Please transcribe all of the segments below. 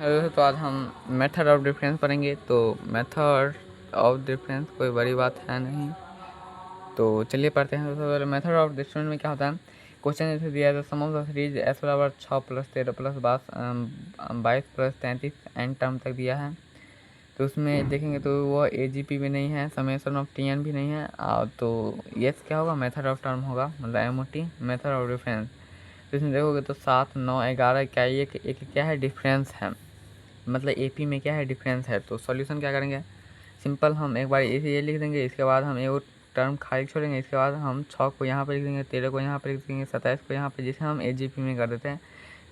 Hello, तो आज हम मेथड ऑफ डिफरेंस पढ़ेंगे। तो मेथड ऑफ डिफरेंस कोई बड़ी बात है नहीं, तो चलिए पढ़ते हैं। सबसे पहले मेथड ऑफ डिफरेंस में क्या होता है। क्वेश्चन जैसे दिया है, सम ऑफ द सीरीज एस बराबर 6 + 13 + 22 + 33 एन टर्म तक दिया है। तो उसमें देखेंगे तो वो AGP भी नहीं है, समेशन ऑफ TN भी नहीं है। तो ये क्या होगा, मेथड ऑफ टर्म होगा, मतलब MOT मेथड ऑफ डिफरेंस। तो इसमें देखोगे तो 7, 9, 11 क्या ये एक क्या है, डिफरेंस है, मतलब AP में क्या है, डिफरेंस है। तो सॉल्यूशन क्या करेंगे, सिंपल हम एक बार इसे ये लिख देंगे, इसके बाद हम एक टर्म खाली छोड़ेंगे, इसके बाद हम 6 को यहाँ पर लिख देंगे, 13 को यहाँ पर लिख देंगे, 27 को यहाँ पर, जिसे हम AGP में कर देते हैं।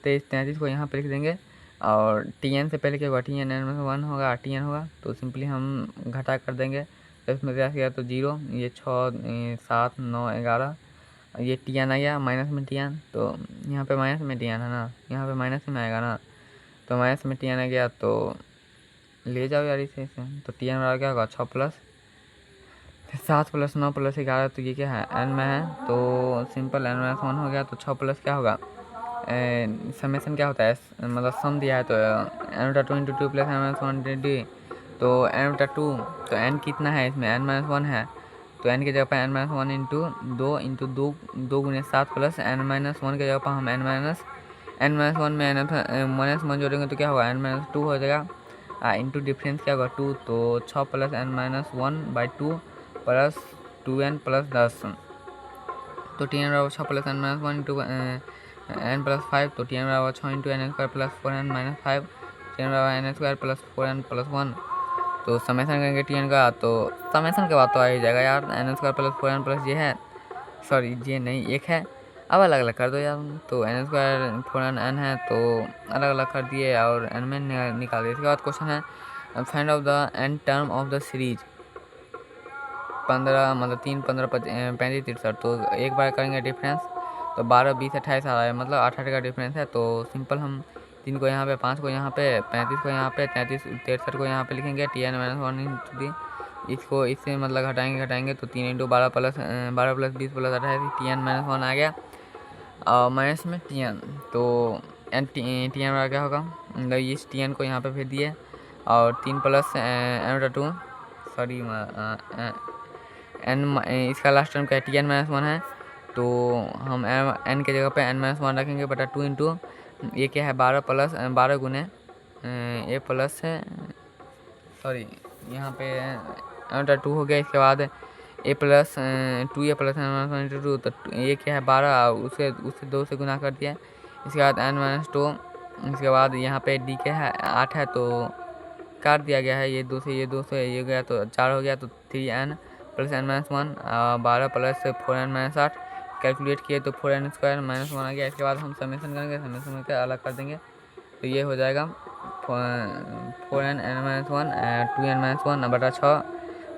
23, 33 को यहाँ पर लिख देंगे, और TN से पहले क्या होगा, TN में 1 होगा, TN होगा, तो सिंपली हम घटा कर देंगे। तो इसमें क्या किया तो 0, ये 6, 7, 9, 11, ये TN आ गया, माइनस में TN, तो यहाँ पे माइनस में TN है ना, यहाँ पे माइनस में आएगा ना, तो माइनस में TN आ गया, तो ले जाओ यार इसे। तो TN बराबर क्या होगा, 6 + 7 + 9 + 11, तो ये क्या है, N में है, तो सिंपल N-1 हो गया। तो 6 प्लस क्या होगा, समेशन क्या होता है, मतलब सम दिया है, तो n/2 × 2 + n-1 d, तो n/2, तो n कितना है इसमें, n-1 है, तो n की जगह पर n-1 × 2 × 2 2 × 7 + n-1 की जगह पर हम n-1 में -1 जोड़ेंगे तो क्या होगा, n-2 हो जाएगा। इंटू डिफरेंस क्या होगा 2, तो 6 + n-1/2 + 2n + 10, तो TN बराबर 6 + n-1 × n + 5, तो TN बराबर 6 × n² + 4n - 5, TN बराबर n² + 4n + 1। तो समेशन करेंगे TN का, तो समेशन के बाद तो आ ही जाएगा यार, n² + 4n + ये है, सॉरी ये नहीं, एक है, अब अलग अलग कर दो यार। तो n² 4n n है, तो अलग अलग कर दिए और n में निकाल दिए। इसके बाद क्वेश्चन है, find out the n term of the series 15, मतलब 3, 15, 35, 63। तो एक बार करेंगे डिफरेंस, तो 12, 20, 28 आ रहा है, मतलब 8 का डिफरेंस है। तो सिंपल हम 3 को यहाँ पे, 5 को यहाँ पे, 35 को यहाँ पे, 33, 63 को यहाँ पे लिखेंगे, TN-1 × 3। इसको इससे मतलब घटाएंगे तो 3 × 12 + 20 + 28, TN-1 आ गया, और माइनस में TN, तो TN बराबर क्या होगा, मतलब इस TN को यहाँ पे भेज दिए, और 3 + n/2, सॉरी n, इसका लास्ट टर्म क्या है, TN-1 है, तो हम n के जगह पे n-1 रखेंगे बटा 2 इंटू, ये क्या है, 12 + 12 गुने a प्लस है, सॉरी यहाँ पे n/2 हो गया। इसके बाद a + 2a + n-1 × 2, तो ये क्या है 12, उससे 2 से गुना कर दिया। इसके बाद n-2, इसके बाद यहाँ पे d क्या है 8 है, तो काट दिया गया है, ये 2 से ये गया, तो 4 हो गया, तो 3n + n-1, 12 + 4n - 8 कैलकुलेट किए तो 4n² - 1 आ गया। इसके बाद हम समेशन करेंगे, समेशन करके अलग कर देंगे, तो ये हो जाएगा 4n n-1 2n - 1 बटा 6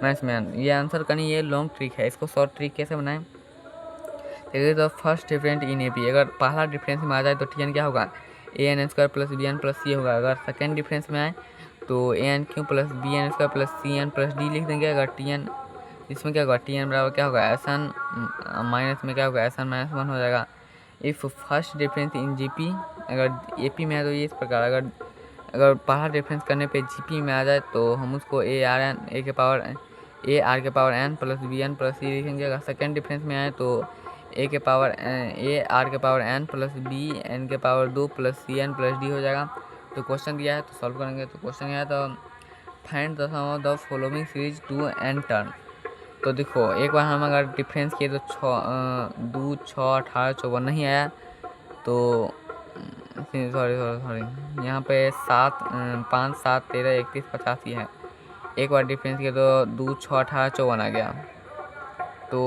माइनस में n। ये आंसर करनी, ये लॉन्ग ट्रिक है, इसको शॉर्ट ट्रिक कैसे बनाएं। देखिए तो फर्स्ट डिफरेंस इन AP, अगर पहला डिफरेंस में आ जाए तो TN क्या होगा, an² + bn + c होगा। अगर सेकेंड डिफरेंस में आए तो an³ + bn² + cn + d लिख देंगे। अगर TN, इसमें क्या होगा, TN बराबर क्या होगा, SN माइनस में क्या होगा, SN - 1 हो जाएगा। If first difference in GP, अगर AP में है तो ये इस प्रकार, अगर पहला डिफरेंस करने पे GP में आ जाए तो हम उसको AR के पावर n + bn + c लिखेंगे। अगर सेकेंड डिफरेंस में आए तो AR के पावर n + bn के पावर 2 + cn + d हो जाएगा। तो क्वेश्चन दिया है तो सॉल्व करेंगे। तो क्वेश्चन है तो find the sum of the following series to n term. तो देखो एक बार हम अगर डिफरेंस किए तो 2, 6, 18, 54 नहीं आया, तो सॉरी यहाँ पे 7, 5, 7, 13, 31, 85 है। एक बार डिफरेंस किया तो 2, 6, 18, 54 आ गया। तो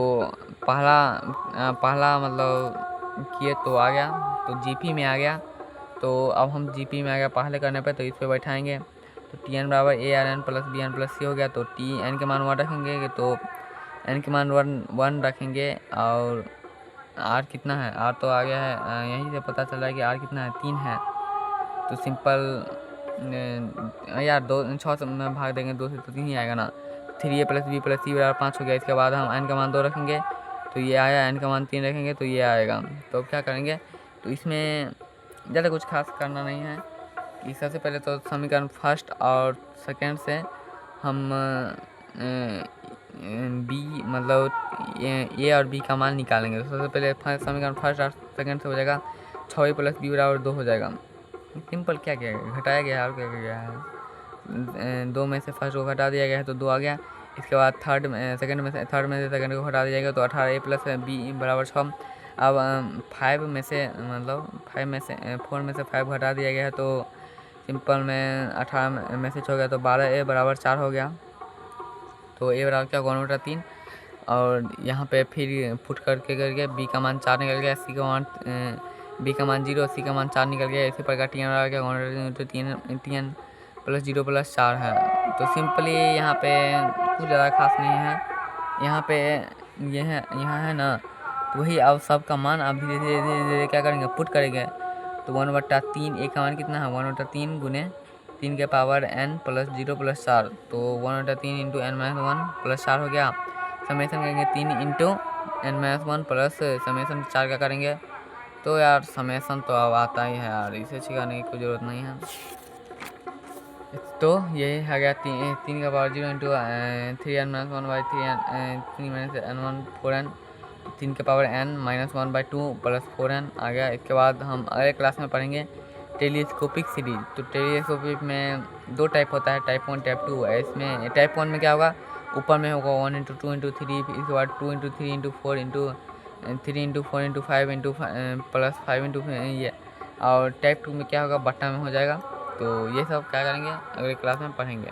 पहला मतलब किए तो आ गया, तो GP में आ गया। तो अब हम GP में आ गया पहले करने पे, तो इस पे बैठाएंगे, तो TN बराबर ARn + bn + c हो गया। तो TN के मान 1 रखेंगे, तो n के मान 1 रखेंगे, और r कितना है, r तो आ गया है, यहीं से पता चल रहा है कि r कितना है, 3 है। तो सिंपल यार 6 से में भाग देंगे, 2 से तो 3 ही आएगा ना। 3a + b + c बराबर 5 हो गया। इसके बाद हम n का मान 2 रखेंगे, तो ये आया, n का मान 3 रखेंगे तो ये आएगा। तो अब क्या करेंगे, तो इसमें ज़्यादा कुछ खास करना नहीं है, सबसे पहले तो समीकरण फर्स्ट और सेकंड से हम बी मतलब ए और बी का मान निकालेंगे। तो सबसे पहले समीकरण फर्स्ट और सेकंड से हो जाएगा 6a + b = 2 हो जाएगा। सिंपल क्या क्या घटाया गया है और क्या क्या गया है, 2 में से फर्स्ट को घटा दिया गया है तो 2 आ गया। इसके बाद थर्ड में से सेकंड को हटा दिया जाएगा तो 18a + b = 6। अब 5 में से मतलब 4 में से 5 घटा दिया गया है तो सिंपल में 18 में से 6 हो गया तो 12a = 4 हो गया। तो a बराबर क्या 1/3 और यहाँ पे फिर पुट करके b का मान 4 निकल गया, b का मान 0, c का मान 4 निकल गया। इसी प्रकार t बराबर क्या 3n + 0 + 4 है। तो सिंपली यहाँ पे कुछ ज़्यादा खास नहीं है। यहाँ पे यहाँ है ना, तो वही अब सबका मान आप धीरे धीरे क्या करेंगे पुट करेंगे। तो 1/3 a का मान कितना है 1/3 गुने 3 के पावर n + 0 + 4, तो 1/3 × n-1 + 4 हो गया। समेसन करेंगे 3 × n-1 प्लस समेसन 4 का करेंगे। तो यार समेसन तो अब आता ही है यार, इसे छिपाने की कोई ज़रूरत नहीं है। तो यही आ गया 3 का पावर 0 × 3n-1/3 3 - n1 4n 3 के पावर n -1/2 + 4n आ गया। इसके बाद हम अगले क्लास में पढ़ेंगे टेलीस्कोपिक सीरीज। तो टेलीस्कोपिक में 2 टाइप होता है, टाइप 1 टाइप 2। इसमें टाइप 1 में क्या होगा, ऊपर में होगा 1 × 2 × 3, इसके बाद 2 × 3 × 4 3 × 4 × 5 प्लस 5 ये। और टाइप 2 में क्या होगा, बट्टा में हो जाएगा। तो ये सब क्या करेंगे अगले क्लास में पढ़ेंगे।